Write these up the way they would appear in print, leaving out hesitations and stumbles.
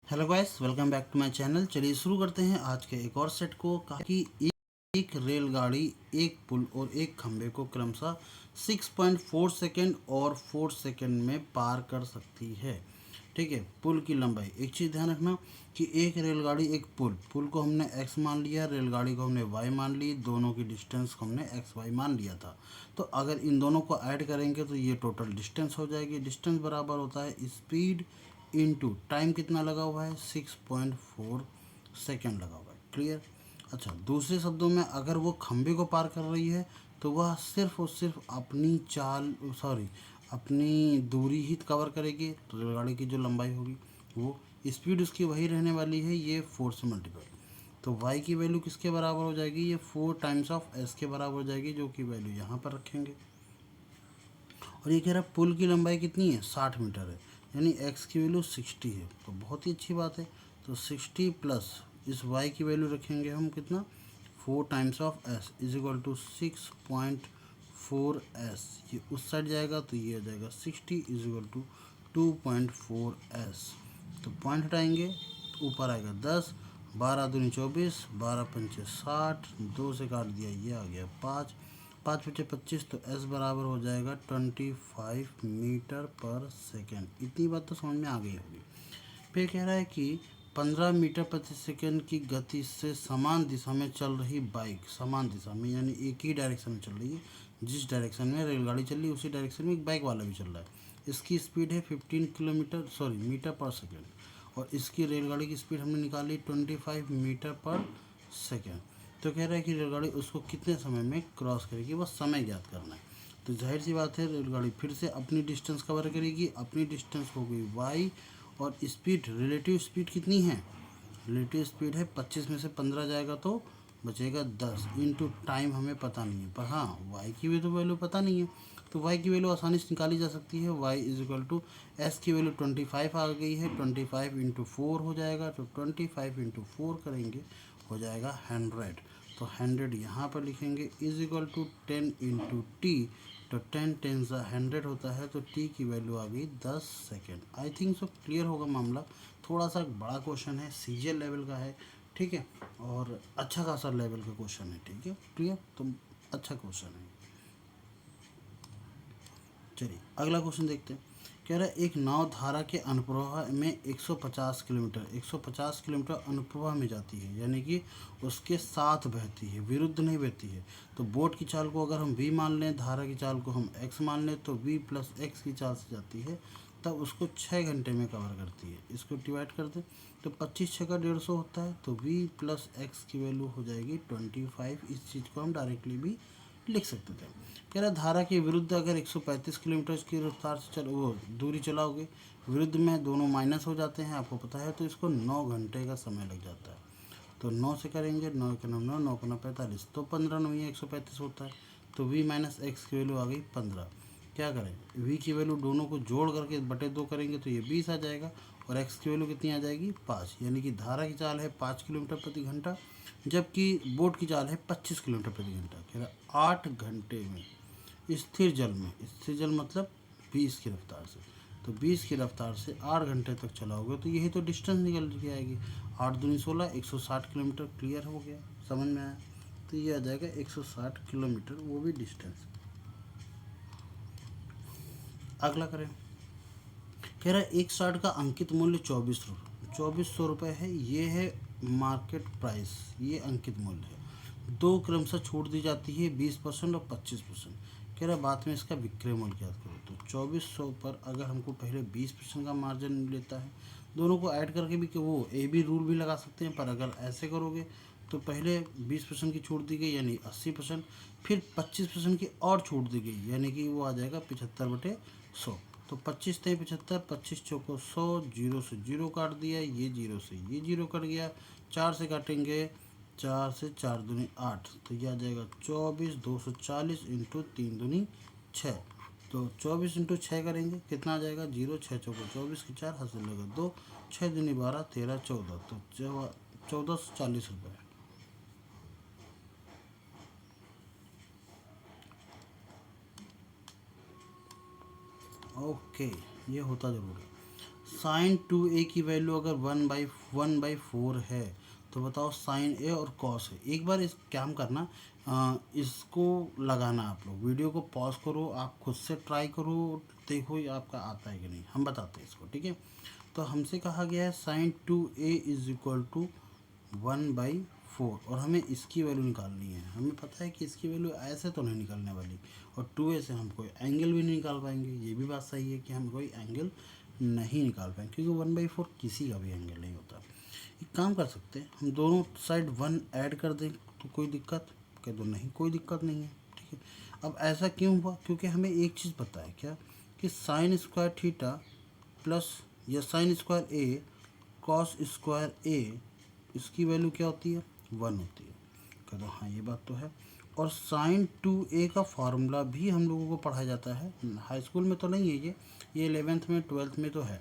Hello guys, welcome back to my channel. चलिए शुरू करते हैं आज के एक और सेट को। कहा कि एक रेलगाड़ी एक पुल और एक खंभे को क्रमशः 6.4 सेकेंड और 4 सेकेंड में पार कर सकती है। ठीक है, पुल की लंबाई। एक चीज़ ध्यान रखना कि एक रेलगाड़ी एक पुल को हमने x मान लिया, रेलगाड़ी को हमने y मान ली, दोनों की डिस्टेंस को हमने एक्स वाई मान लिया था। तो अगर इन दोनों को ऐड करेंगे तो ये टोटल डिस्टेंस हो जाएगी। डिस्टेंस बराबर होता है स्पीड इनटू टाइम। कितना लगा हुआ है? 6.4 सेकेंड लगा हुआ है। क्लियर। अच्छा, दूसरे शब्दों में अगर वो खंभे को पार कर रही है तो वह सिर्फ और सिर्फ अपनी दूरी ही कवर करेगी। तो रेलगाड़ी की जो लंबाई होगी वो स्पीड उसकी वही रहने वाली है, ये 4 से मल्टीप्लाई। तो y की वैल्यू किसके बराबर हो जाएगी? ये 4 टाइम्स ऑफ s के बराबर हो जाएगी, जो कि वैल्यू यहाँ पर रखेंगे। और ये कह रहा है पुल की लंबाई कितनी है? 60 मीटर है, यानी x की वैल्यू 60 है। तो बहुत ही अच्छी बात है। तो 60 प्लस इस y की वैल्यू रखेंगे हम कितना? 4 times of s is equal to 6.4s। ये उस साइड जाएगा तो ये आ जाएगा 60 इज इक्वल टू 2.4s। तो पॉइंट हटाएंगे तो ऊपर आएगा 10, 12 दूनी 24, 12 पंचे 60, 2 से काट दिया, ये आ गया 5, 5 पचे 25। तो s बराबर हो जाएगा 25 मीटर पर सेकेंड। इतनी बात तो समझ में आ गई होगी। फिर कह रहा है कि 15 मीटर प्रति सेकेंड की गति से समान दिशा में चल रही बाइक, समान दिशा में यानी एक ही डायरेक्शन में चल रही है। जिस डायरेक्शन में रेलगाड़ी चल रही है उसी डायरेक्शन में एक बाइक वाला भी चल रहा है। इसकी स्पीड है 15 मीटर पर सेकेंड, और इसकी रेलगाड़ी की स्पीड हमने निकाली 25 मीटर पर सेकेंड। तो कह रहा है कि रेलगाड़ी उसको कितने समय में क्रॉस करेगी, बस समय ज्ञात करना है। तो जाहिर सी बात है, रेलगाड़ी फिर से अपनी डिस्टेंस कवर करेगी। अपनी डिस्टेंस हो गई y, और स्पीड, रिलेटिव स्पीड कितनी है? रिलेटिव स्पीड है 25 में से 15 जाएगा तो बचेगा 10, इंटू टाइम हमें पता नहीं है, पर हाँ y की भी तो वैल्यू पता नहीं है। तो y की वैल्यू आसानी से निकाली जा सकती है। y is equal to S की वैल्यू 25 आ गई है, 25 इंटू 4 हो जाएगा। तो 25 इंटू 4 करेंगे हो जाएगा 100। तो 100 यहाँ पर लिखेंगे is equal to 10 into T. तो 10 10 सा 100 होता है, तो टी की वैल्यू आ गई 10 second. I think so clear होगा मामला। थोड़ा सा बड़ा क्वेश्चन है, सीजीएल लेवल का है। ठीक है, और अच्छा खासा लेवल का क्वेश्चन है। ठीक है, क्लियर। तो अच्छा क्वेश्चन है। चलिए अगला क्वेश्चन देखते हैं। कह रहा है एक नाव धारा के अनुप्रवाह में 150 किलोमीटर अनुप्रवाह में जाती है, यानी कि उसके साथ बहती है, विरुद्ध नहीं बहती है। तो बोट की चाल को अगर हम v मान लें, धारा की चाल को हम x मान लें, तो v प्लस एक्स की चाल से जाती है, तब उसको 6 घंटे में कवर करती है। इसको डिवाइड कर दें तो 25 छः का 150 होता है। तो v प्लस एक्स की वैल्यू हो जाएगी 25। इस चीज़ को हम डायरेक्टली भी लिख सकते थे। कह रहा धारा के विरुद्ध अगर 135 किलोमीटर की रफ्तार से वो दूरी चलाओगे, विरुद्ध में दोनों माइनस हो जाते हैं, आपको पता है। तो इसको 9 घंटे का समय लग जाता है। तो 9 से करेंगे, 9 के 9 9, 9 के 9 45, तो 15 9 135 होता है। तो v माइनस एक्स की वैल्यू आ गई 15। क्या करें, v की वैल्यू दोनों को जोड़ करके बटे 2 करेंगे तो ये 20 आ जाएगा, और x की वैल्यू कितनी आ जाएगी? 5। यानी कि धारा की चाल है 5 किलोमीटर प्रति घंटा, जबकि बोट की चाल है 25 किलोमीटर प्रति घंटा। कह रहा 8 घंटे में स्थिर जल में, स्थिर जल मतलब 20 की रफ्तार से, तो 20 की रफ्तार से 8 घंटे तक चलाओगे तो यही तो डिस्टेंस निकल के आएगी। 8 दूनी 16, 160 किलोमीटर। क्लियर हो गया, समझ में आया? तो ये आ जाएगा 160 किलोमीटर, वो भी डिस्टेंस। अगला करें। कह रहा है एक शार्ट का अंकित मूल्य 2400 रुपये है। ये है मार्केट प्राइस, ये अंकित मूल्य है। दो क्रमशः छूट दी जाती है 20% और 25%। कह रहा है बाद में इसका विक्रय मूल्य ज्ञात करो। तो 2400 पर अगर हमको पहले 20% का मार्जिन लेता है, दोनों को ऐड करके भी कि वो ए बी रूल भी लगा सकते हैं, पर अगर ऐसे करोगे तो पहले 20% की छूट दी गई यानी 80%, फिर 25% की और छूट दी गई यानी कि वो आ जाएगा 75/100। तो 25 तेईस 75, 25 चौको 100, जीरो से जीरो काट दिया, ये जीरो से ये जीरो कट गया, 4 से काटेंगे, 4 से 4 दूनी 8, तो यह आ जाएगा 24 240 इंटू 3 दूनी 6। तो 24 इंटू 6 करेंगे कितना आ जाएगा? जीरो, 6 चौको 24 की 4 हासिल लगा 2, 6 दूनी 12, 13 14, तो 1440 रुपये। ओके, ये होता ज़रूर है। साइन 2a की वैल्यू अगर 1/4 है तो बताओ साइन ए और कॉस है। एक बार इस काम करना, इसको लगाना, आप लोग वीडियो को पॉज करो, आप खुद से ट्राई करो, देखो ये आपका आता है कि नहीं, हम बताते हैं इसको, ठीक है। तो हमसे कहा गया है sign 2a is equal to 1/4 और हमें इसकी वैल्यू निकालनी है। हमें पता है कि इसकी वैल्यू ऐसे तो नहीं निकलने वाली, और 2a से हम कोई एंगल भी नहीं निकाल पाएंगे। ये भी बात सही है कि हम कोई एंगल नहीं निकाल पाएंगे, क्योंकि 1/4 किसी का भी एंगल नहीं होता। एक काम कर सकते हैं, हम दोनों साइड 1 ऐड कर दें तो कोई दिक्कत, कह दो नहीं कोई दिक्कत नहीं है, ठीक है। अब ऐसा क्यों हुआ, क्योंकि हमें एक चीज़ पता है क्या, कि साइन स्क्वायर थीटा प्लस या साइन स्क्वायर ए कॉस स्क्वायर ए, इसकी वैल्यू क्या होती है, 1 होती है। कह दो हाँ ये बात तो है। और साइन 2a का फार्मूला भी हम लोगों को पढ़ाया जाता है, हाई स्कूल में तो नहीं है ये 11th में 12th में तो है।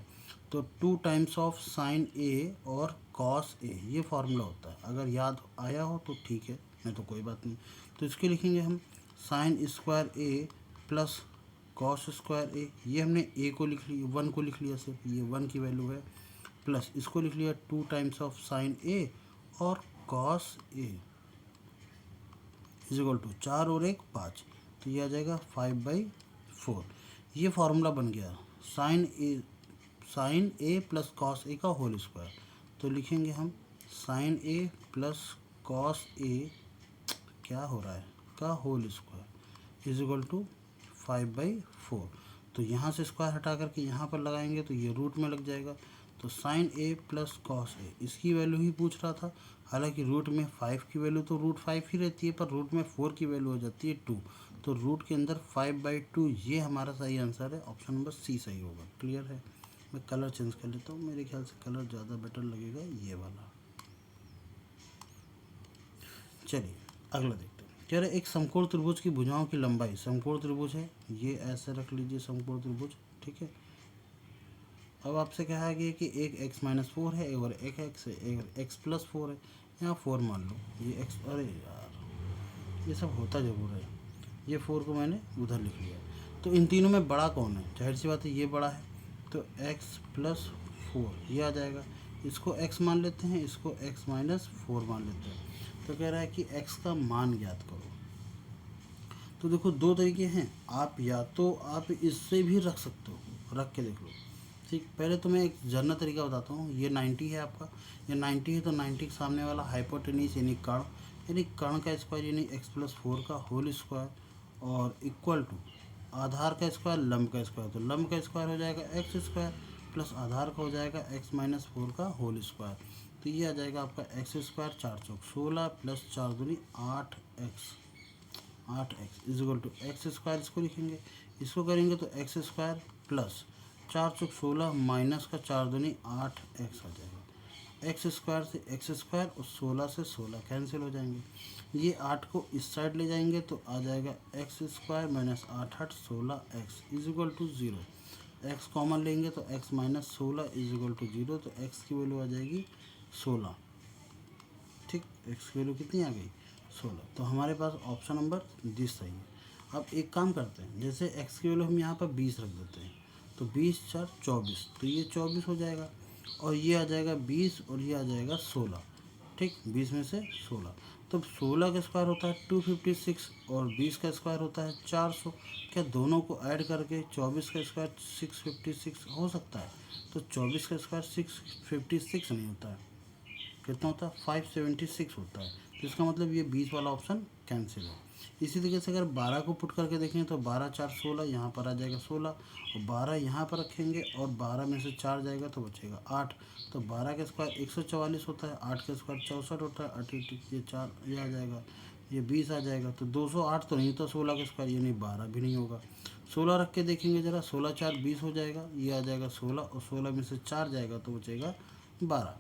तो 2 टाइम्स ऑफ साइन ए और कॉस ए, ये फार्मूला होता है। अगर याद आया हो तो ठीक है, नहीं तो कोई बात नहीं। तो इसके लिखेंगे हम साइन स्क्वायर ए प्लस कॉस स्क्वायर ए, ये हमने ए को लिख लिया, 1 को लिख लिया सिर्फ, ये 1 की वैल्यू है, प्लस इसको लिख लिया 2 टाइम्स ऑफ साइन ए और cos A is equal to 4 और 1 5, तो ये आ जाएगा 5/4। ये फार्मूला बन गया sine A plus cos A का होल स्क्वायर। तो लिखेंगे हम sine A plus cos A क्या हो रहा है का whole square is equal to 5/4। तो यहाँ से स्क्वायर हटा करके यहाँ पर लगाएंगे तो ये रूट में लग जाएगा। तो साइन ए प्लस कॉस ए, इसकी वैल्यू ही पूछ रहा था। हालांकि रूट में 5 की वैल्यू तो रूट 5 ही रहती है, पर रूट में 4 की वैल्यू हो जाती है 2, तो रूट के अंदर 5/2, ये हमारा सही आंसर है, ऑप्शन नंबर सी सही होगा। क्लियर है। मैं कलर चेंज कर लेता हूँ, मेरे ख्याल से कलर ज़्यादा बेटर लगेगा, ये वाला। चलिए अगला देखते हैं। कह रहे एक समकोण त्रिभुज की भुजाओं की लंबाई, समकोण त्रिभुज है ये, ऐसे रख लीजिए समकोण त्रिभुज, ठीक है। अब आपसे कहा गया कि एक x-4 है और एक x है, एक x+4 है, यहाँ 4 मान लो, ये x, अरे यार ये सब होता ज़रूर है, ये 4 को मैंने उधर लिख लिया। तो इन तीनों में बड़ा कौन है, जाहिर सी बात है ये बड़ा है, तो x+4 ये आ जाएगा। इसको x मान लेते हैं, इसको x-4 मान लेते हैं। तो कह रहा है कि x का मान ज्ञात करो। तो देखो दो तरीके हैं, आप या तो आप इससे भी रख सकते हो, रख के देख लो, ठीक। पहले तो मैं एक जनरल तरीका बताता हूँ। ये 90 है आपका, ये 90 है, तो 90 के सामने वाला हाइपोटेनिस यानी कर्ण का स्क्वायर यानी x+4 का होल स्क्वायर और इक्वल टू आधार का स्क्वायर लंब का स्क्वायर। तो लंब का स्क्वायर हो जाएगा x स्क्वायर प्लस आधार का हो जाएगा x-4 का होल स्क्वायर। तो ये आ जाएगा आपका x स्क्वायर 4 चौक 16 प्लस 4 दूनी 8x is equal to x square, इसको लिखेंगे, इसको करेंगे तो x स्क्वायर प्लस 4 चौक 16 माइनस का 4 दूनी 8x आ जाएगा। एक्स स्क्वायर से एक्स स्क्वायर और 16 से 16 कैंसिल हो जाएंगे। ये 8 को इस साइड ले जाएंगे तो आ जाएगा x square minus 8 16x is equal to 0। X common लेंगे तो x-16 इज इक्वल टू 0, तो x की वैल्यू आ जाएगी 16, ठीक। x की वैल्यू कितनी आ गई 16। तो हमारे पास ऑप्शन नंबर डी सही है। अब एक काम करते हैं, जैसे x की वैल्यू हम यहाँ पर 20 रख देते हैं, तो 20×4 24, तो ये 24 हो जाएगा, और ये आ जाएगा 20 और ये आ जाएगा 16, ठीक। 20 में से 16, तो 16 का स्क्वायर होता है 256 और 20 का स्क्वायर होता है 400। क्या दोनों को ऐड करके 24 का स्क्वायर 656 हो सकता है? तो 24 का स्क्वायर 656 नहीं होता है, कितना होता है 576 होता है। तो इसका मतलब ये 20 वाला ऑप्शन कैंसिल है। इसी तरीके से अगर 12 को पुट करके देखें तो 12×4 16, यहाँ पर आ जाएगा 16, और 12 यहाँ पर रखेंगे और 12 में से 4 जाएगा तो बचेगा 8। तो 12 का स्क्वायर 144 होता है, 8 का स्क्वायर 64 होता है, 8 ये 4 ये आ जाएगा, ये 20 आ जाएगा। तो 208 तो नहीं होता 16 का स्क्वायर, यानी 12 भी नहीं होगा। 16 रख के देखेंगे ज़रा, 16×4 20 हो जाएगा, ये आ जाएगा 16, और 16 में से 4 जाएगा तो बचेगा 12,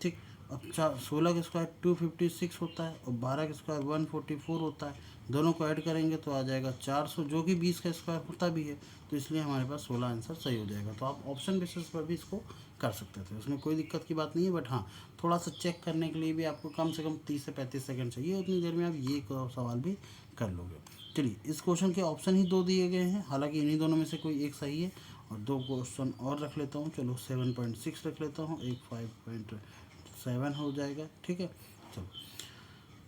ठीक। अब 16 का स्क्वायर 256 होता है और 12 का स्क्वायर 144 होता है, दोनों को ऐड करेंगे तो आ जाएगा 400, जो कि 20 का स्क्वायर होता भी है। तो इसलिए हमारे पास 16 आंसर सही हो जाएगा। तो आप ऑप्शन बेसिस पर भी इसको कर सकते थे, उसमें कोई दिक्कत की बात नहीं है। बट हाँ, थोड़ा सा चेक करने के लिए भी आपको कम से कम 30 से 35 सेकंड चाहिए, उतनी देर में आप ये सवाल भी कर लोगे। चलिए, इस क्वेश्चन के ऑप्शन ही 2 दिए गए हैं, हालांकि इन्हीं दोनों में से कोई एक सही है, और 2 क्वेश्चन और रख लेता हूँ, चलो 7.6 रख लेता हूँ, एक 5.7 हो जाएगा, ठीक है। चलो,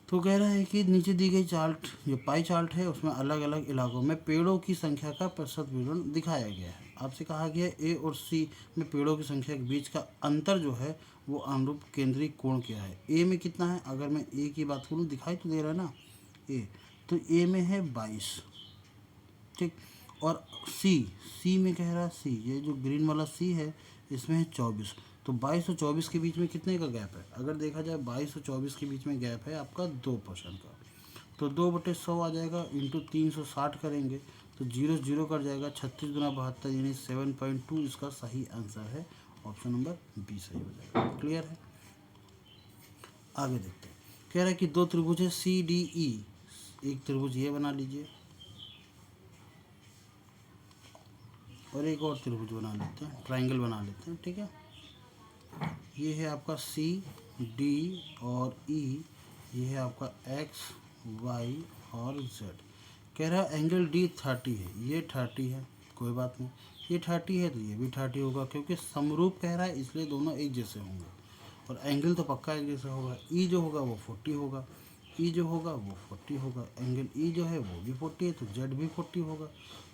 तो कह रहा है कि नीचे दी गई चार्ट, जो पाई चार्ट है, उसमें अलग अलग इलाकों में पेड़ों की संख्या का प्रतिशत विवरण दिखाया गया है। आपसे कहा गया है ए और सी में पेड़ों की संख्या के बीच का अंतर जो है वो अनुरूप केंद्रीय कोण क्या है। ए में कितना है, अगर मैं ए की बात करूँ, दिखाई तो दे रहा है ना ए, तो ए में है 22, ठीक। और सी में कह रहा है, सी ये जो ग्रीन वाला सी है इसमें है 24। तो 22 और 24 के बीच में कितने का गैप है, अगर देखा जाए 22 और 24 के बीच में गैप है आपका 2% का। तो 2/100 आ जाएगा, इंटू 360 करेंगे तो 0 0 कट जाएगा, 36 गुना 72 यानी 7.2 इसका सही आंसर है। ऑप्शन नंबर बी सही हो जाएगा। क्लियर है। आगे देखते हैं, कह रहा है कि दो त्रिभुज है सी डी ई, एक त्रिभुज ये बना लीजिए और एक और त्रिभुज बना लेते हैं, ट्रायंगल बना लेते हैं, ठीक है। ये है आपका सी डी और ई, ये है आपका एक्स वाई और जेड। कह रहा है एंगल डी 30 है, ये 30 है, कोई बात नहीं, ये 30 है तो ये भी 30 होगा, क्योंकि समरूप कह रहा है इसलिए दोनों एक जैसे होंगे। और एंगल तो पक्का एक जैसा होगा। ई जो होगा वो 40 होगा, ई जो होगा वो 40 होगा, एंगल ई जो है वो भी 40 है तो जेड भी 40 होगा।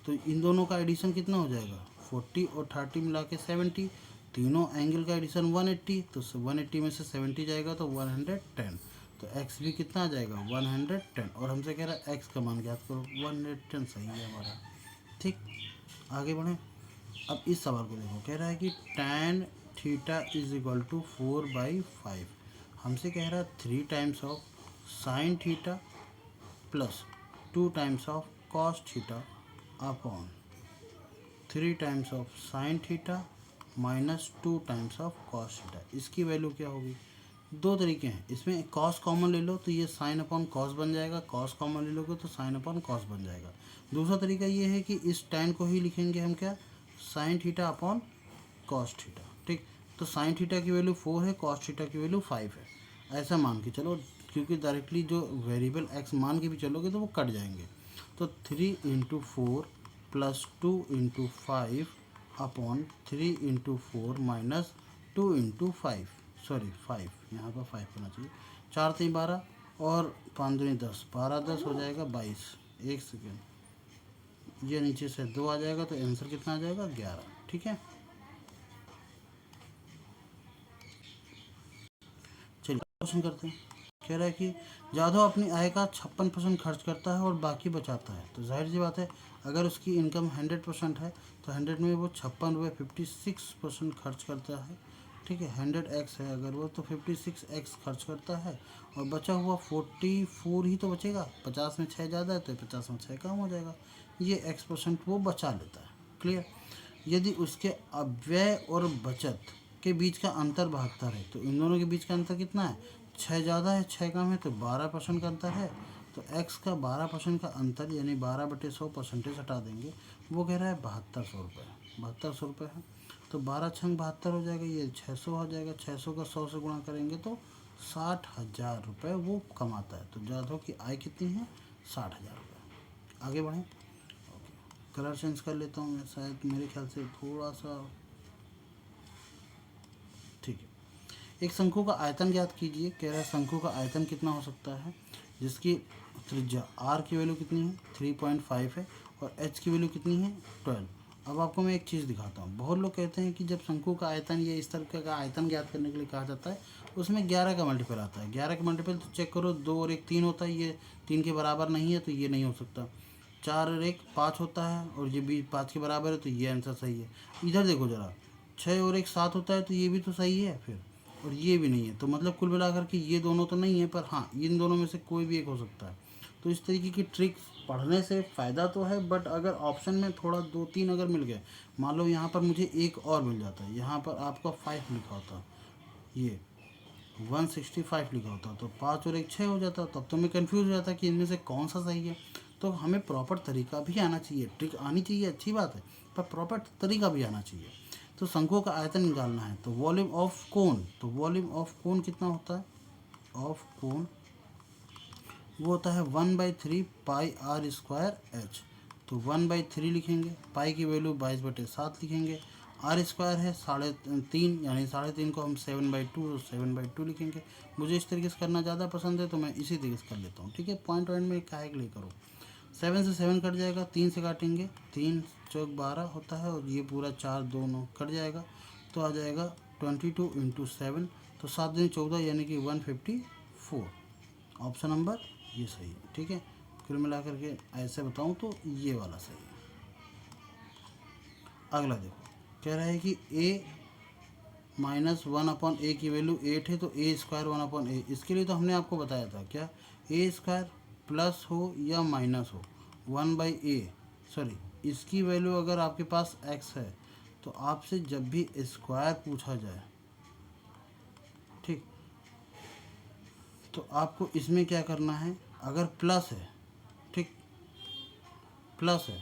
तो इन दोनों का एडिशन कितना हो जाएगा, 40 और 30 मिला के 70। तीनों एंगल का एडिशन 180, तो 180 में से 70 जाएगा तो 110। तो एक्स भी कितना आ जाएगा, 110। और हमसे कह रहा है एक्स का मान ज्ञात करो, 110 सही है हमारा, ठीक। आगे बढ़ें। अब इस सवाल को देखो, कह रहा है कि tan theta is equal to 4/5। हमसे कह रहा है 3 times of sine theta plus 2 times of cos theta upon 3 times of sine theta minus 2 times of cos theta. इसकी वैल्यू क्या होगी, दो तरीके हैं इसमें, कॉस कॉमन ले लो तो ये साइन अपॉन कॉस बन जाएगा, कॉस कॉमन ले लोगे तो साइन अपॉन कॉस बन जाएगा। दूसरा तरीका ये है कि इस tan को ही लिखेंगे हम क्या, sine theta upon cos theta, ठीक। तो साइन थीटा की वैल्यू 4 है, कॉस थीटा की वैल्यू 5 है, ऐसा मान के चलो, क्योंकि डायरेक्टली जो वेरिएबल एक्स मान के भी चलोगे तो वो कट जाएंगे। तो 3 × 4 प्लस 2 × 5 अपॉन 3 × 4 माइनस 2 × 5, सॉरी 5, यहाँ पर 5 होना चाहिए। 4 3 12 और 5 दूनी 10, 12 10 हो जाएगा 22। एक सेकेंड, ये नीचे से 2 आ जाएगा तो आंसर कितना आ जाएगा, 11, ठीक है। चलिए क्वेश्चन करते हैं। कह रहा है कि जाधव अपनी आय का 56% खर्च करता है और बाकी बचाता है। तो जाहिर सी बात है, अगर उसकी इनकम 100% है तो 100 में वो 56 खर्च करता है, ठीक है। 100x है अगर वो, तो 56x खर्च करता है और बचा हुआ 44 ही तो बचेगा। 50 में 6 ज़्यादा है तो 50 में 6 कम हो जाएगा, ये x% वो बचा लेता है। क्लियर। यदि उसके अपव्यय और बचत के बीच का अंतर 72 है, तो इन दोनों के बीच का अंतर कितना है, 6 ज़्यादा है 6 कम है, तो 12% का अंतर है। तो x का 12% का अंतर यानी 12/100 परसेंटेज हटा देंगे, वो कह रहा है 7200 रुपये, 7200 रुपये है। तो 12 छंग 72 हो जाएगा, ये 600 हो जाएगा, 600 का 100 से गुणा करेंगे तो 60,000 रुपये वो कमाता है। तो जाधव की आय कितनी है, 60,000 रुपये। आगे बढ़ें। कलर चेंज कर लेता हूँ मैं, शायद मेरे ख्याल से थोड़ा सा, ठीक है। एक शंकु का आयतन ज्ञात कीजिए। कह रहा है शंकु का आयतन कितना हो सकता है, जिसकी त्रिज्या r की वैल्यू कितनी है, 3.5 है, और h की वैल्यू कितनी है, 12। अब आपको मैं एक चीज़ दिखाता हूँ। बहुत लोग कहते हैं कि जब शंकु का आयतन या इस तरह का आयतन ज्ञात करने के लिए कहा जाता है, उसमें 11 का मल्टीपल आता है। 11 का मल्टीपल तो चेक करो, 2 और 1 3 होता है, ये 3 के बराबर नहीं है तो ये नहीं हो सकता। 4 और 1 5 होता है और ये भी 5 के बराबर है तो ये आंसर सही है। इधर देखो ज़रा, 6 और 1 7 होता है तो ये भी तो सही है फिर, और ये भी नहीं है। तो मतलब कुल मिलाकर के ये दोनों तो नहीं है, पर हाँ इन दोनों में से कोई भी एक हो सकता है। तो इस तरीके की ट्रिक्स पढ़ने से फ़ायदा तो है, बट अगर ऑप्शन में थोड़ा 2 3 अगर मिल गए, मान लो यहाँ पर मुझे एक और मिल जाता है, यहाँ पर आपका 5 लिखा होता, ये 165 लिखा होता, तो 5 और 1 6 हो जाता, तब तो मैं कंफ्यूज हो जाता कि इनमें से कौन सा सही है। तो हमें प्रॉपर तरीका भी आना चाहिए, ट्रिक आनी चाहिए, अच्छी बात है, पर प्रॉपर तरीका भी आना चाहिए। तो शंकु का आयतन निकालना है, तो वॉल्यूम ऑफ कोन, तो वॉल्यूम ऑफ कोन कितना होता है, ऑफ कोन वो होता है 1/3 पाई r² h। तो 1/3 लिखेंगे, पाई की वैल्यू 22/7 लिखेंगे, आर स्क्वायर है 3.5 यानी 3.5 को हम 7/2 7/2 लिखेंगे। मुझे इस तरीके से करना ज़्यादा पसंद है तो मैं इसी तरीके से कर लेता हूँ, ठीक है। पॉइंट वॉइंट में काहे के लिए करो। 7 से 7 कट जाएगा, 3 से काटेंगे, 3 चौक 12 होता है और ये पूरा 4 2 9 कट जाएगा, तो आ जाएगा 22 × 7, तो 7 दूनी 14 यानी कि 154। ऑप्शन नंबर ये सही है, ठीक है। कुल मिला करके ऐसे बताऊं तो ये वाला सही है। अगला देखो, कह रहा है कि a-1/a की वैल्यू 8 है, तो a² 1/a। इसके लिए तो हमने आपको बताया था क्या, a² प्लस हो या माइनस हो 1/a, सॉरी इसकी वैल्यू अगर आपके पास x है तो आपसे जब भी स्क्वायर पूछा जाए, ठीक, तो आपको इसमें क्या करना है, अगर प्लस है, ठीक, प्लस है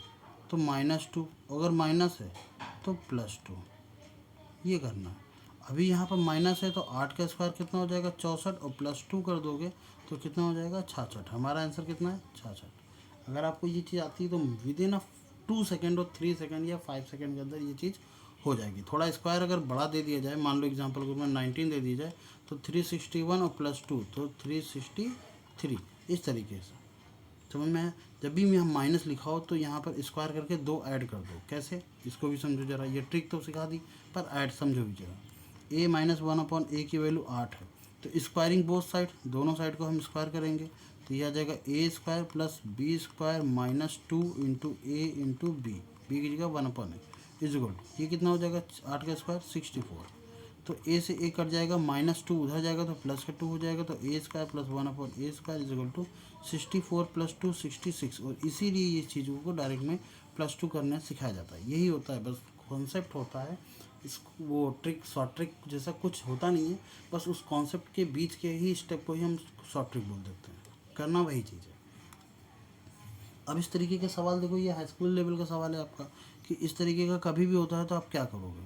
तो -2, अगर माइनस है तो +2, ये करना है। अभी यहाँ पर माइनस है तो 8 का स्क्वायर कितना हो जाएगा 64, और +2 कर दोगे तो कितना हो जाएगा 66। हमारा आंसर कितना है 66। अगर आपको ये चीज़ आती है तो विदिन 2 सेकेंड और 3 सेकेंड या 5 सेकेंड के अंदर ये चीज़ हो जाएगी। थोड़ा स्क्वायर अगर बड़ा दे दिया जाए, मान लो एग्जाम्पल को मैं 19 दे दी जाए तो 361 और +2 तो 363, इस तरीके से समझ में आया। जब भी मैं माइनस लिखा हो तो यहाँ पर स्क्वायर करके 2 ऐड कर दो। कैसे, इसको भी समझो जरा, ये ट्रिक तो सिखा दी पर ऐड समझो भी जरा। a-1/a की वैल्यू 8 है, तो स्क्वायरिंग बोथ साइड, दोनों साइड को हम स्क्वायर करेंगे तो यह आ जाएगा a² + b² -2 × a × b, b की जगह 1/a इजगल, ये कितना हो जाएगा 8 का स्क्वायर 64। तो a से a कट जाएगा, -2 उधर जाएगा तो प्लस का 2 हो जाएगा, तो a² + 1/a² इजगल टू 64 + 2 66। और इसीलिए ये चीज़ों को डायरेक्ट में +2 करना सिखाया जाता है। यही होता है, बस कॉन्सेप्ट होता है। इस वो ट्रिक शॉर्ट ट्रिक जैसा कुछ होता नहीं है, बस उस कॉन्सेप्ट के बीच के ही स्टेप को ही हम शॉर्ट ट्रिक बोल देते हैं, करना वही चीज़ है। अब इस तरीके के सवाल देखो, ये हाई स्कूल लेवल का सवाल है आपका, कि इस तरीके का कभी भी होता है तो आप क्या करोगे,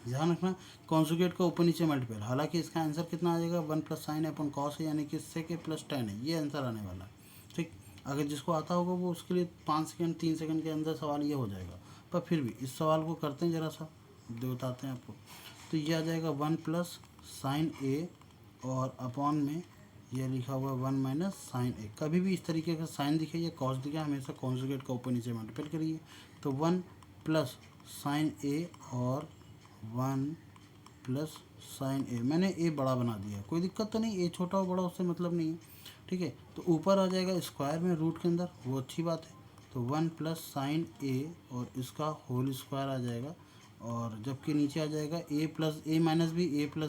ध्यान रखना। कॉन्जुगेट का ऊपर नीचे मल्टीपल, हालांकि इसका आंसर कितना आ जाएगा 1 + sin/cos है, यानी कि sec + tan है, ये आंसर आने वाला है, ठीक। अगर जिसको आता होगा वो उसके लिए 5 सेकंड 3 सेकंड के अंदर सवाल ये हो जाएगा, पर फिर भी इस सवाल को करते हैं जरा सा, बताते हैं आपको। तो ये आ जाएगा 1 + sin a और अपॉन में यह लिखा हुआ 1 - sin a। कभी भी इस तरीके का साइन दिखे या कॉस दिखे, हमेशा कॉन्जुगेट का ऊपर नीचे मल्टीपल करिए। तो 1 + sin a और 1 + sin a, मैंने a बड़ा बना दिया, कोई दिक्कत तो नहीं, a छोटा हो बड़ा उससे मतलब नहीं है, ठीक है। तो ऊपर आ जाएगा स्क्वायर में रूट के अंदर, वो अच्छी बात है। तो 1 + sin a और इसका होल स्क्वायर आ जाएगा, और जबकि नीचे आ जाएगा a -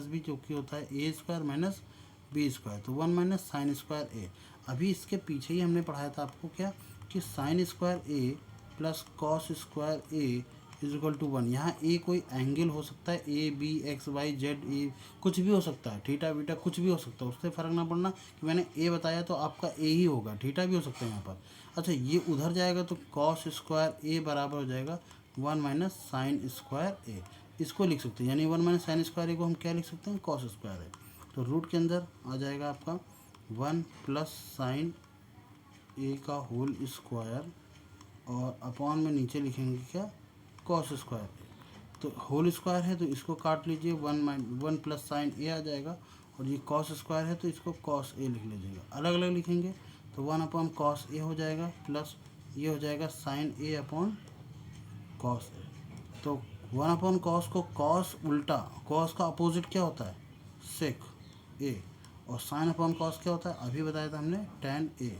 b जो कि होता है a² - b², तो 1 - sin² a। अभी इसके पीछे ही हमने पढ़ाया था आपको क्या, कि sin² a + cos² a = 1। यहाँ ए कोई एंगल हो सकता है, A B X Y Z, A कुछ भी हो सकता है, थीटा बीटा कुछ भी हो सकता है, उससे फ़र्क ना पड़ना कि मैंने ए बताया तो आपका ए ही होगा, थीटा भी हो सकता है यहाँ पर। अच्छा, ये उधर जाएगा तो cos² a बराबर हो जाएगा 1 - sin² a, इसको लिख सकते हैं, यानी 1 - sin² a को हम क्या लिख सकते हैं cos² a। तो रूट के अंदर आ जाएगा आपका 1 + sin a का होल स्क्वायर, और अपॉन में नीचे लिखेंगे क्या cos² a। तो होल स्क्वायर है तो इसको काट लीजिए, 1 + sin a आ जाएगा, और ये cos² है तो इसको cos a लिख लीजिएगा। अलग अलग लिखेंगे तो 1/cos a हो जाएगा, प्लस ये हो जाएगा sin a/cos a। तो 1/cos को cos उल्टा, cos का अपोजिट क्या होता है sec a, और sin/cos क्या होता है, अभी बताया था हमने tan a।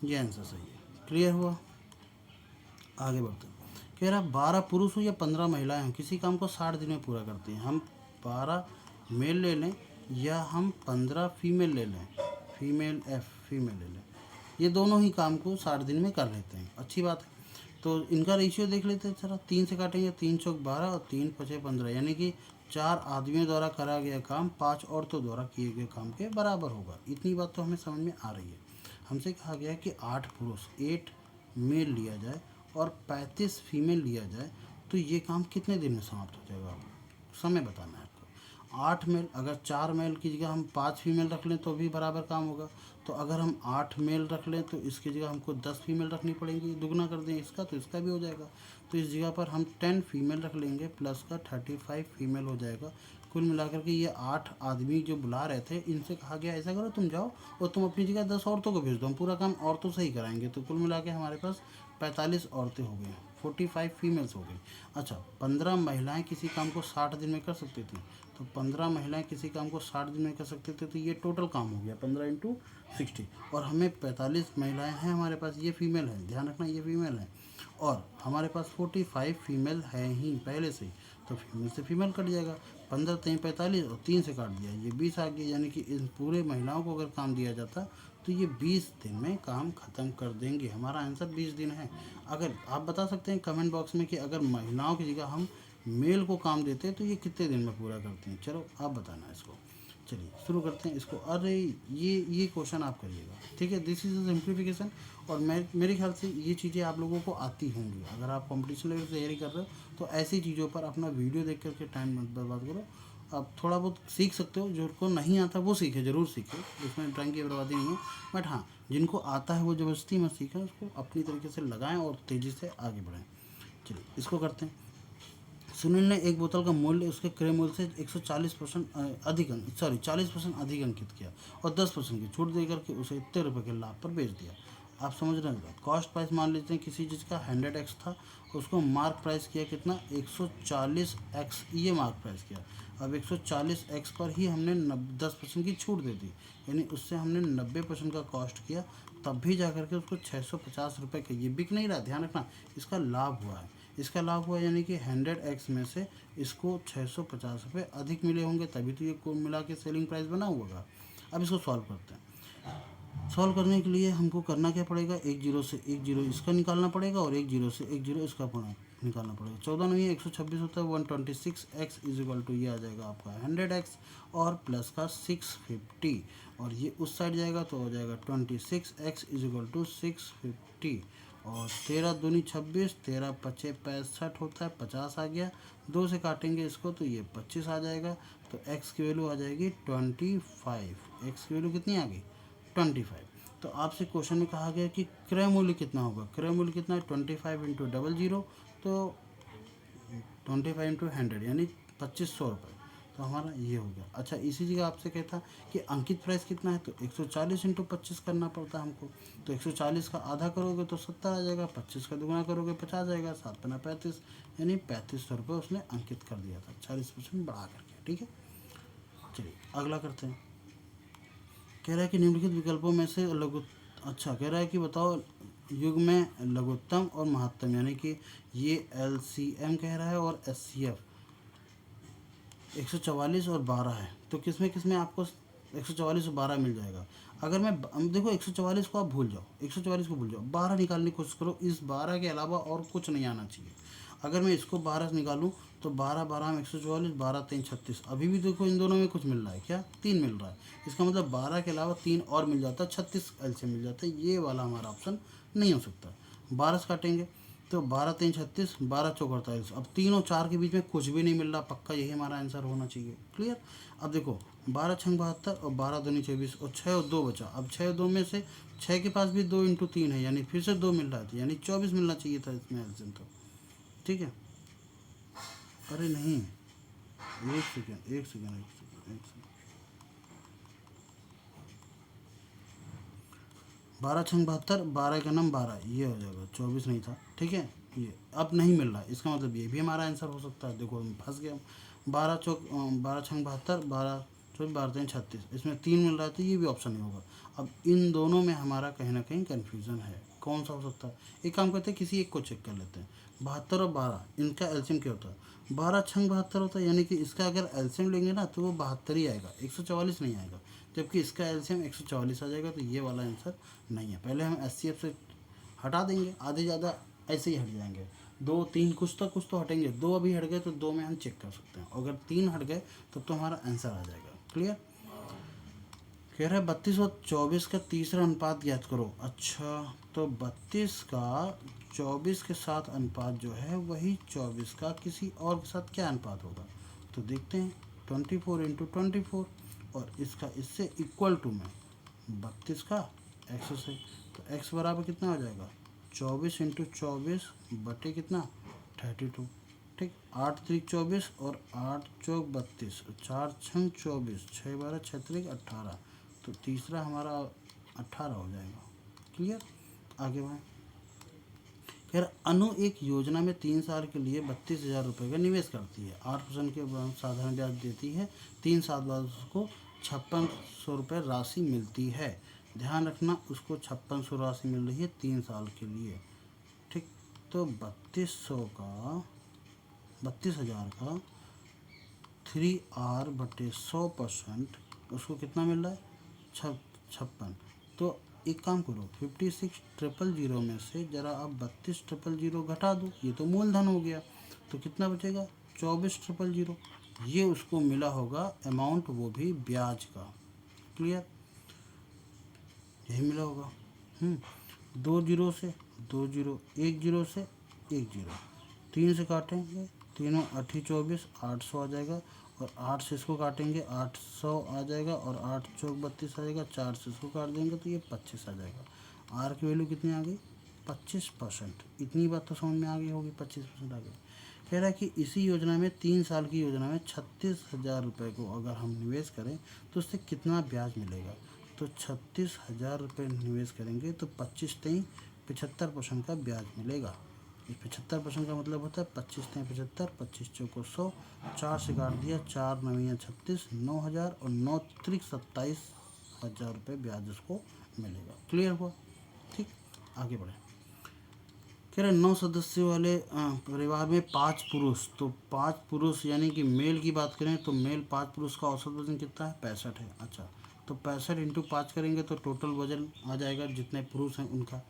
ये आंसर सही है, क्लियर हुआ। आगे बढ़ते हैं, कह रहा 12 पुरुष हो या 15 महिलाएं हों, किसी काम को 60 दिन में पूरा करती हैं। हम 12 मेल ले लें या हम 15 फीमेल ले लें, फीमेल ले लें, ये दोनों ही काम को 60 दिन में कर लेते हैं, अच्छी बात है। तो इनका रेशियो देख लेते हैं जरा, 3 से काटेंगे, 3 चौक 12 और 3 पचे 15, यानी कि 4 आदमियों द्वारा करा गया काम 5 औरतों द्वारा किए गए काम के बराबर होगा। इतनी बात तो हमें समझ में आ रही है। हमसे कहा गया कि 8 पुरुष 8 मेल लिया जाए और 35 फीमेल लिया जाए तो ये काम कितने दिन में समाप्त हो जाएगा, समय बताना है आपको। 8 मेल, अगर 4 मेल की जगह हम 5 फीमेल रख लें तो भी बराबर काम होगा। तो अगर हम 8 मेल रख लें तो इसकी जगह हमको 10 फीमेल रखनी पड़ेंगी, दुगना कर दें इसका तो इसका भी हो जाएगा। तो इस जगह पर हम 10 फीमेल रख लेंगे प्लस का 35 फीमेल हो जाएगा। कुल मिलाकर के ये 8 आदमी जो बुला रहे थे इनसे कहा गया ऐसा करो तुम जाओ और तुम अपनी जगह 10 औरतों को भेज दो, हम पूरा काम औरतों से ही कराएंगे। तो कुल मिला के हमारे पास 45 औरतें हो गई, 45 फीमेल्स हो गई। अच्छा, 15 महिलाएं किसी काम को 60 दिन में कर सकती थी, तो 15 महिलाएं किसी काम को 60 दिन में कर सकते थे, तो ये टोटल काम हो गया 15 इंटू 60। और हमें 45 महिलाएं हैं हमारे पास, ये फीमेल है, ध्यान रखना ये फीमेल है, और हमारे पास 45 फीमेल है ही पहले से ही, तो फीमेल से फीमेल कट जाएगा। 15 3 45 और 3 से काट दिया, ये 20 आ गया। यानी कि इन पूरे महिलाओं को अगर काम दिया जाता तो ये 20 दिन में काम ख़त्म कर देंगे। हमारा आंसर 20 दिन है। अगर आप बता सकते हैं कमेंट बॉक्स में कि अगर महिलाओं की जगह हम मेल को काम देते तो ये कितने दिन में पूरा करते हैं। चलो आप बताना इसको। चलिए शुरू करते हैं इसको। अरे ये क्वेश्चन आप करिएगा, ठीक है। दिस इज अ सिंप्लीफिकेशन, और मेरे ख्याल से ये चीज़ें आप लोगों को आती होंगी। अगर आप कंपटीशन लेवल की तैयारी कर रहे हो तो ऐसी चीज़ों पर अपना वीडियो देख करके टाइम मत बर्बाद करो। आप थोड़ा बहुत सीख सकते हो, जिनको नहीं आता वो सीखे, ज़रूर सीखे, इसमें टाइम की बर्बादी नहीं है। बट हाँ, जिनको आता है वो ज़बरदस्ती मत सीखें, उसको अपनी तरीके से लगाएं और तेज़ी से आगे बढ़ें। चलिए इसको करते हैं। सुनील ने एक बोतल का मूल्य उसके क्रय मूल्य से 140% अधिक 40% अधिक अंकित किया और 10% की छूट देकर के उसे इतने रुपये के लाभ पर बेच दिया। आप समझ रहे हैं। कॉस्ट प्राइस मान लेते हैं किसी चीज़ का 100x था, उसको मार्क प्राइस किया कितना 140x, ये मार्क प्राइस किया। अब 140x पर ही हमने 10% की छूट दे दी, यानी उससे हमने 90% का कॉस्ट किया, तब भी जा करके उसको 650 रुपये का, ये बिक नहीं रहा, ध्यान रखना, इसका लाभ हुआ है। इसका लाभ हुआ यानी कि 100x में से इसको 650 रुपये अधिक मिले होंगे, तभी तो ये कुल मिला के सेलिंग प्राइस बना हुआ होगा। अब इसको सॉल्व करते हैं। सॉल्व करने के लिए हमको करना क्या पड़ेगा, एक जीरो से एक जीरो इसका निकालना पड़ेगा और एक जीरो से एक जीरो इसका निकालना पड़ेगा। 14 नहीं है 126 होता है, 126x इज इक्वल टू ये आ जाएगा आपका 100x और प्लस का 650, और ये उस साइड जाएगा तो हो जाएगा 26x इज इक्वल टू 650, और 13 दूनी 26, 13 पचे 65 होता है, 50 आ गया। 2 से काटेंगे इसको तो ये 25 आ जाएगा, तो x की वैल्यू आ जाएगी 25। x की वैल्यू कितनी आ गई 25। तो आपसे क्वेश्चन में कहा गया कि क्रय मूल्य कितना होगा। क्रय मूल्य कितना है 25 इंटू 00, तो 25 इंटू 100 यानी 2500 रुपये, तो हमारा ये हो गया। अच्छा, इसी जगह आपसे कहता कि अंकित प्राइस कितना है, तो 140 इंटू 25 करना पड़ता है हमको। तो 140 का आधा करोगे तो 70 आ जाएगा, 25 का दुगना करोगे 50 आएगा, 7 पना 35, यानी 3500 रुपये उसने अंकित कर दिया था 40% बढ़ा करके, ठीक है। चलिए अगला करते हैं। कह रहा है कि निम्नलिखित विकल्पों में से कह रहा है कि बताओ युग में लघुत्तम और महत्तम, यानी कि ये LCM कह रहा है और SCF 144 और 12 है, तो किसमें आपको 144 और 12 मिल जाएगा। अगर मैं देखो 144 को आप भूल जाओ, 144 को भूल जाओ, 12 निकालने की कोशिश करो, इस 12 के अलावा और कुछ नहीं आना चाहिए। अगर मैं इसको 12 निकालूं तो 12 12 में 144, 12 3 36, अभी भी देखो इन दोनों में कुछ मिल रहा है क्या, 3 मिल रहा है। इसका मतलब 12 के अलावा 3 और मिल जाता, 36 LCM मिल जाता, ये वाला हमारा ऑप्शन नहीं हो सकता। 12 से काटेंगे तो 12 3 36, 12 चौक 48, अब 3 और 4 के बीच में कुछ भी नहीं मिल रहा, पक्का यही हमारा आंसर होना चाहिए। क्लियर। अब देखो 12 छंग 72 और 12 दूनी 24 और 6 और 2 बचा। अब 6 और 2 में से 6 के पास भी 2 इंटू 3 है, यानी फिर से 2 मिल रहा था, यानी 24 मिलना चाहिए था इसमें एल्सियम, तो ठीक है। अरे नहीं, एक सेकेंड 12 छंग 72, 12 का नाम 12, ये हो जाएगा, 24 नहीं था, ठीक है। ये अब नहीं मिल रहा है, इसका मतलब ये भी हमारा आंसर हो सकता है। देखो हम फंस गए। 12 छंग 72, 12 चौबीस, 12 3 36, इसमें 3 मिल रहा है, तो ये भी ऑप्शन नहीं होगा। अब इन दोनों में हमारा कहीं ना कहीं कन्फ्यूज़न है, कौन सा हो सकता है। एक काम करते हैं, किसी एक को चेक कर लेते हैं। 72 और 12 इनका एल्सियम क्या होता है, 12 छंग 72 होता है, यानी कि इसका अगर एल्सियम लेंगे ना तो वो 72 ही आएगा, 144 नहीं आएगा, जबकि इसका एल्सियम 144 आ जाएगा, तो ये वाला आंसर नहीं है। पहले हम SCF से हटा देंगे, आधे ज़्यादा ऐसे ही हट जाएंगे, 2 3 कुछ तो हटेंगे, 2 अभी हट गए तो 2 में हम चेक कर सकते हैं, अगर 3 हट गए तब तो हमारा आंसर आ जाएगा। क्लियर। कह रहा है 32 और 24 का तीसरा अनुपात ज्ञात करो। अच्छा, तो 32 का 24 के साथ अनुपात जो है वही 24 का किसी और के साथ क्या अनुपात होगा, तो देखते हैं। 24 इंटू 24, और इसका इससे इक्वल टू में 32 का एक्स से, तो एक्स बराबर कितना हो जाएगा 24 इंटू 24 बटे कितना 32, ठीक। 8 त्रिक 24 और 8 चौक 32, 4 छंग 24, 6 12 36 18, तो तीसरा हमारा 18 हो जाएगा। क्लियर, आगे बढ़ें। फिर अनु एक योजना में 3 साल के लिए 32,000 रुपये का निवेश करती है, 8% के साधारण ब्याज देती है, 3 साल बाद उसको 5600 रुपये राशि मिलती है। ध्यान रखना उसको 5600 राशि मिल रही है 3 साल के लिए, ठीक। तो 32,000 का 3R बटे 100% उसको कितना मिल रहा है 56। तो एक काम करो 56,000 में से ज़रा आप 32,000 घटा दो, ये तो मूलधन हो गया, तो कितना बचेगा 24,000। ये उसको मिला होगा अमाउंट, वो भी ब्याज का। क्लियर, यही मिला होगा। 2 जीरो से 2 जीरो, 1 जीरो से 1 जीरो, 3 से काटेंगे तीनों 8 24, 800 आ जाएगा, और 8 से इसको काटेंगे 800 आ जाएगा, और 8 चौक 32 आ जाएगा, 4 से इसको काट देंगे तो ये 25 आ जाएगा। आर की वैल्यू कितनी आ गई 25%। इतनी बात तो समझ में आ गई होगी, 25% आ गई। कह रहा है कि इसी योजना में 3 साल की योजना में 36,000 रुपये को अगर हम निवेश करें तो उससे कितना ब्याज मिलेगा। तो 36,000 रुपये निवेश करेंगे तो 25 तेईं 75% का ब्याज मिलेगा। इस 75% का मतलब होता है 25 तेईं 75, 25 चौको 100, 4 से काट दिया, 4 9 36, 9,000, और 9 त्रिक 27,000 रुपये ब्याज उसको मिलेगा। क्लियर हुआ, ठीक। आगे बढ़े। कह रहे 9 सदस्यों वाले परिवार में 5 पुरुष, तो 5 पुरुष यानी कि मेल की बात करें तो मेल 5 पुरुष का औसत वजन कितना है 65 है। अच्छा, तो 65 इंटू 5 करेंगे तो टोटल वजन आ जाएगा जितने पुरुष हैं उनका।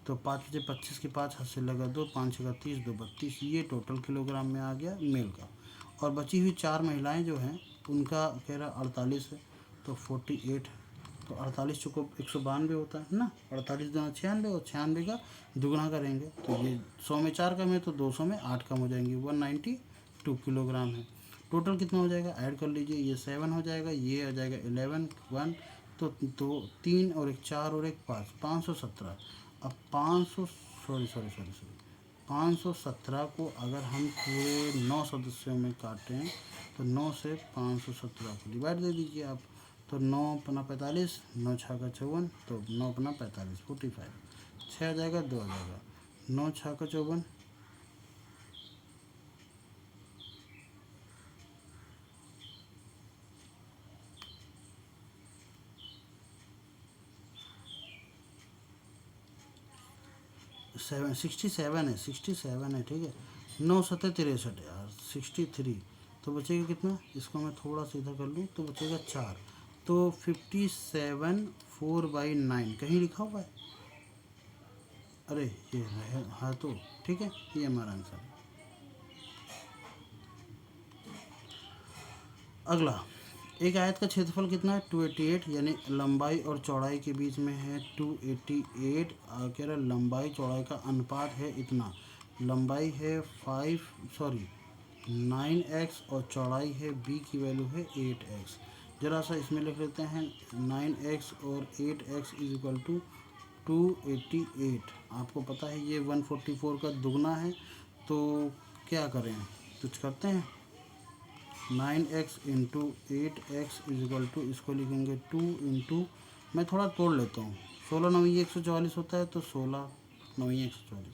तो 5 बजे 25 के 5 हाथ से लगा 2, 5 6 30, 2 32, ये टोटल किलोग्राम में आ गया मेल का। और बची हुई 4 महिलाएं जो हैं उनका कह रहा 48 है, तो 48, तो 48 चौको 192 होता है ना, 48 दूना 96, और 96 का दुगना करेंगे तो ये 100 में 4 कम है तो 200 में 8 कम हो जाएंगे, 192 किलोग्राम है। टोटल कितना हो जाएगा ऐड कर लीजिए, ये 7 हो जाएगा, ये आ जाएगा 11 1, तो 2 3 और 1 4 और 1 5, 517। अब 517 को अगर हम पूरे 9 सदस्यों में काटें तो 9 से 517 को डिवाइड दे दीजिए आप, तो 9 पना 45, 9 छः का 54, तो 9 पना 45 45, 6 आ जाएगा 2 आ जाएगा, 9 छः का 54, 67 है, ठीक है। 9 सत्तर 63 यार 63, तो बचेगा कितना, इसको मैं थोड़ा सा इधर कर लूँ तो बचेगा 4, तो 57 4/9 कहीं लिखा हुआ है, अरे ये है हाँ, तो ठीक है, ये हमारा आंसर है। अगला, एक आयत का क्षेत्रफल कितना है 288, यानी लंबाई और चौड़ाई के बीच में है 288। कह रहा लंबाई चौड़ाई का अनुपात है इतना, लंबाई है 9x और चौड़ाई है b की वैल्यू है 8x। ज़रा सा इसमें लिख लेते हैं 9x और 8x इज इक्वल टू 288। आपको पता है ये 144 का दुगना है, तो क्या करें, कुछ करते हैं 9x into 8x is equal to, इसको लिखेंगे 2 इंटू, मैं थोड़ा तोड़ लेता हूँ, 16 9 144 होता है, तो 16 9 144,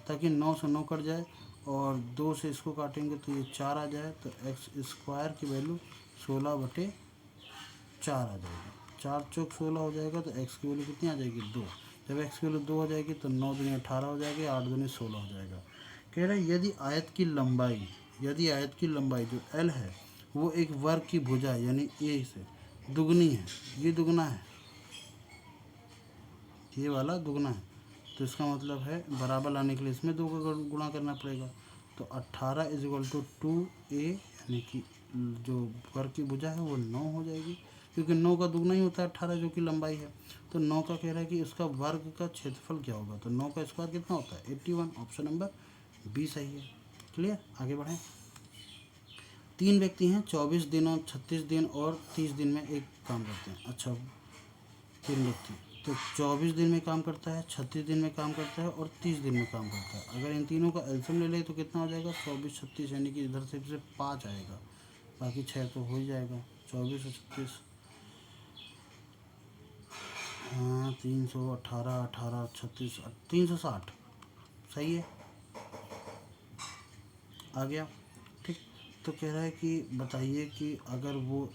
ताकि 9 से 9 कट जाए, और 2 से इसको काटेंगे तो ये 4 आ जाए, तो एक्स स्क्वायर की वैल्यू 16/4 आ जाएगी, 4 चौक 16 हो जाएगा, तो एक्स की वैल्यू कितनी आ जाएगी 2। जब एक्स की वैल्यू 2 हो जाएगी तो 9 दूनी 18 हो जाएगी, 8 दूनी 16 हो जाएगा। कह रहे यदि आयत की लंबाई जो एल है वो एक वर्ग की भुजा यानी ए से दुगनी है, ये दुगना है, ये वाला दुगना है, तो इसका मतलब है बराबर लाने के लिए इसमें 2 का गुणा करना पड़ेगा, तो 18 इज इक्वल टू 2a, यानी कि जो वर्ग की भुजा है वो 9 हो जाएगी, क्योंकि 9 का दुगना ही होता है 18 जो कि लंबाई है। तो 9 का कह रहा है कि उसका वर्ग का क्षेत्रफल क्या होगा, तो 9 का स्क्वायर कितना होता है 81, ऑप्शन नंबर बी सही है। क्लियर, आगे बढ़ें। 3 व्यक्ति हैं, 24 दिनों 36 दिन और 30 दिन में एक काम करते हैं। अच्छा 3 व्यक्ति, तो 24 दिन में काम करता है, 36 दिन में काम करता है और 30 दिन में काम करता है। अगर इन तीनों का एलसीएम ले ले तो कितना हो जाएगा, 24 36, यानी कि इधर से 5 आएगा, बाकी 6 तो हो ही जाएगा। 24 और 36, हाँ 318 18 36 360, सही है, आ गया। ठीक, तो कह रहा है कि बताइए कि अगर वो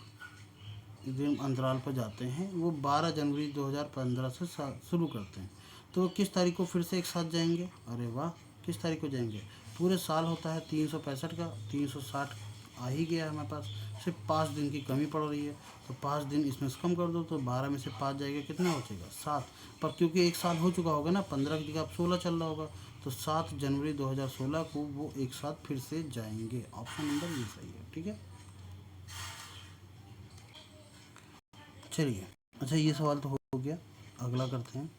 दिन अंतराल पर जाते हैं, वो 12 जनवरी 2015 से शुरू करते हैं, तो वो किस तारीख को फिर से एक साथ जाएंगे। अरे वाह, किस तारीख को जाएंगे, पूरे साल होता है 365 का, 360 आ ही गया हमारे पास, सिर्फ 5 दिन की कमी पड़ रही है, तो 5 दिन इसमें से कम कर दो, तो 12 में से 5 जाएगा, कितना बचेगा 7। पर क्योंकि एक साल हो चुका होगा ना, 15 की जगह अब 16 चल रहा होगा, तो 7 जनवरी 2016 को वो एक साथ फिर से जाएंगे। ऑप्शन नंबर ये सही है। ठीक है, चलिए। अच्छा ये सवाल तो हो गया, अगला करते हैं।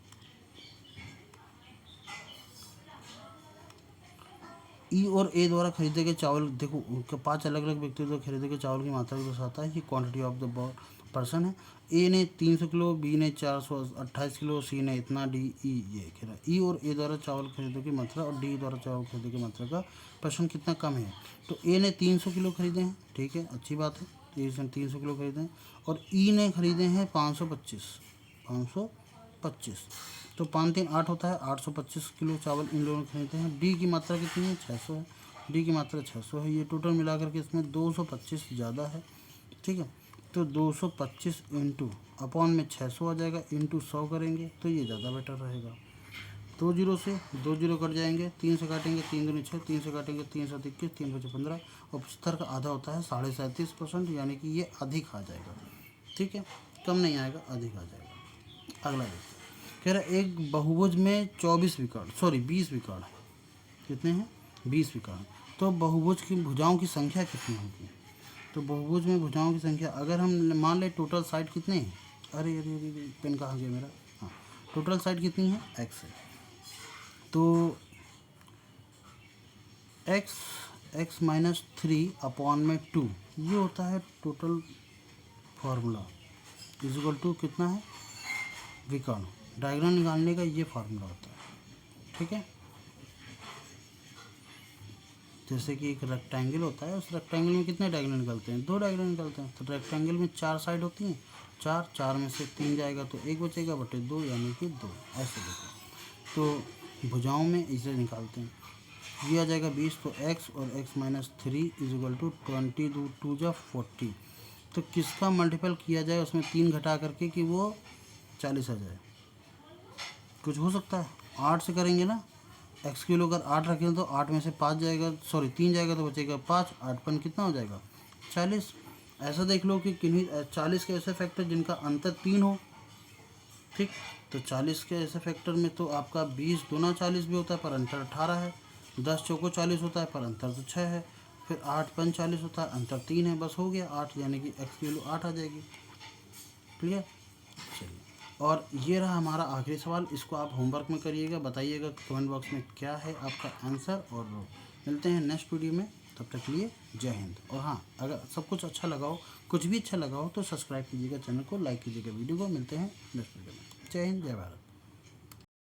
ई और ए द्वारा खरीदे गए चावल, देखो उनके 5 अलग अलग व्यक्तियों द्वारा खरीदे गए चावल की मात्रा को दर्शाता है कि क्वांटिटी ऑफ द पर्सन है। ए ने 300 किलो, बी ने 428 किलो, सी ने इतना, डी ई, ये कह रहा है ई और ए द्वारा चावल खरीदे की मात्रा और डी द्वारा चावल खरीदे की मात्रा का पर्सन कितना कम है। तो ए ने 300 किलो खरीदे हैं, ठीक है, अच्छी बात है, तो इसने 300 किलो खरीदे हैं, और ई ने खरीदे हैं 525, तो 5 3 8 होता है, 825 किलो चावल इन लोगों ने खरीदे हैं। डी की मात्रा कितनी है, 600 है, डी की मात्रा 600 है, ये टोटल मिलाकर के इसमें 225 ज़्यादा है। ठीक है, तो 225 इंटू अपॉन में 600 आ जाएगा, इंटू 100 करेंगे तो ये ज़्यादा बेटर रहेगा। 2 जीरो से 2 जीरो कट जाएंगे, 3 से काटेंगे 3 दूनी 6, 3 से काटेंगे 3 7 21, 3 बचे 15, और 75 का आधा होता है 37.5%, यानी कि ये अधिक आ जाएगा। ठीक है, कम नहीं आएगा, अधिक आ जाएगा। अगला देखिए, कह रहा है एक बहुभुज में 20 विकर्ण, कितने हैं, 20 विकर्ण, तो बहुभुज की भुजाओं की संख्या कितनी होगी। तो बहुभुज में भुजाओं की संख्या, अगर हम मान लें टोटल साइड कितने हैं, अरे अरे अरे पेन कहाँ गया मेरा, हाँ टोटल साइड कितनी है, एक्स है, तो एक्स एक्स माइनस 3 अपॉन में 2, ये होता है टोटल फार्मूला, इजिकल टू कितना है, विकर्ण, डायग्राम निकालने का ये फार्मूला होता है। ठीक है, जैसे कि एक रेक्टेंगल होता है, उस रेक्टेंगल में कितने डायग्राम निकलते हैं, 2 डायग्राम निकलते हैं, तो रेक्टेंगल में 4 साइड होती हैं, 4 में से 3 जाएगा तो 1 बचेगा बटे 2, यानी कि 2, ऐसे देखो। तो भुजाओं में इसे निकालते हैं, ये आ जाएगा 20, तो x और x माइनस 3 इजिकल टू 20 2 जा 40, तो किसका मल्टीपल किया जाए उसमें 3 घटा करके कि वो 40 आ जाए, कुछ हो सकता है, 8 से करेंगे ना, एक्स किलो अगर 8 रखें तो 8 में से 5 जाएगा, सॉरी 3 जाएगा तो बचेगा 5, 8 पन कितना हो जाएगा 40। ऐसा देख लो कि किन्हीं 40 के ऐसे फैक्टर जिनका अंतर 3 हो। ठीक, तो 40 के ऐसे फैक्टर में तो आपका 20 दूना 40 भी होता है पर अंतर 18 है, 10 चौको 40 होता है पर अंतर तो 6 है, फिर 8 पन 40 होता है, अंतर 3 है, बस हो गया 8, यानी कि एक्स की वैल्यू 8 आ जाएगी। क्लियर, चलिए, और ये रहा हमारा आखिरी सवाल, इसको आप होमवर्क में करिएगा, बताइएगा कमेंट बॉक्स में क्या है आपका आंसर, और मिलते हैं नेक्स्ट वीडियो में, तब तक के लिए जय हिंद। और हाँ, अगर सब कुछ अच्छा लगा हो, कुछ भी अच्छा लगा हो तो सब्सक्राइब कीजिएगा चैनल को, लाइक कीजिएगा वीडियो को, मिलते हैं नेक्स्ट वीडियो में, जय हिंद जय भारत।